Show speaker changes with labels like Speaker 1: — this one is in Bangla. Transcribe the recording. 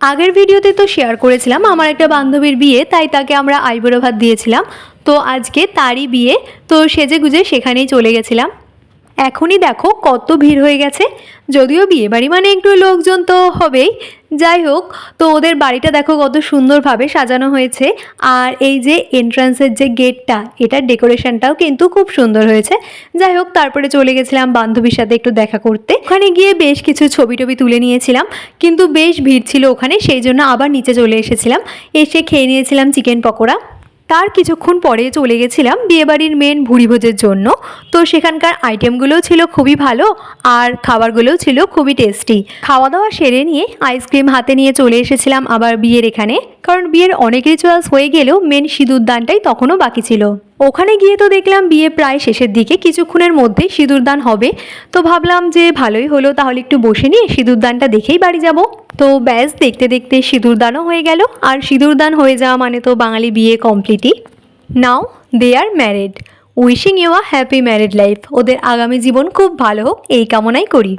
Speaker 1: আগের ভিডিওতে তো শেয়ার করেছিলাম আমার একটা বান্ধবীর বিয়ে, তাই তাকে আমরা আইবুড়ো ভাত দিয়েছিলাম। তো আজকে তারই বিয়ে, তো সেজেগুজে সেখানেই চলে গেছিলাম। এখনই দেখো কত ভিড় হয়ে গেছে। যদিও বিয়ে বাড়ি মানে একটু লোকজন তো হবেই, যাই হোক। তো ওদের বাড়িটা দেখো কত সুন্দরভাবে সাজানো হয়েছে। আর এই যে এন্ট্রান্সের যে গেটটা, এটার ডেকোরেশনটাও কিন্তু খুব সুন্দর হয়েছে। যাই হোক, তারপরে চলে গেছিলাম বান্ধবীর সাথে একটু দেখা করতে। ওখানে গিয়ে বেশ কিছু ছবি টবি তুলে নিয়েছিলাম, কিন্তু বেশ ভিড় ছিল ওখানে, সেই জন্য আবার নিচে চলে এসেছিলাম। এসে খেয়ে নিয়েছিলাম চিকেন পকোড়া। তার কিছুক্ষণ পরে চলে গেছিলাম বিয়েবাড়ির মেন ভুরিভোজের জন্য। তো সেখানকার আইটেমগুলোও ছিল খুবই ভালো, আর খাবারগুলোও ছিল খুবই টেস্টি। খাওয়া দাওয়া সেরে নিয়ে আইসক্রিম হাতে নিয়ে চলে এসেছিলাম আবার বিয়ের এখানে, কারণ বিয়ের অনেক রিচুয়ালস হয়ে গেলেও মেন সিঁদুরদানটাই তখনও বাকি ছিল। ওখানে গিয়ে তো দেখলাম বিয়ে প্রায় শেষের দিকে, কিছুক্ষণের মধ্যেই সিঁদুরদান হবে। তো ভাবলাম যে ভালোই হলো, তাহলে একটু বসে নিয়ে সিঁদুরদানটা দেখেই বাড়ি যাব। তো ব্যাস, দেখতে দেখতে সিঁদুরদানও হয়ে গেল। আর সিঁদুরদান হয়ে যাওয়া মানে তো বাঙালি বিয়ে কমপ্লিটই। Now they are married. Wishing you a happy married life. ওদের আগামী জীবন খুব ভালো হোক এই কামনাই করি।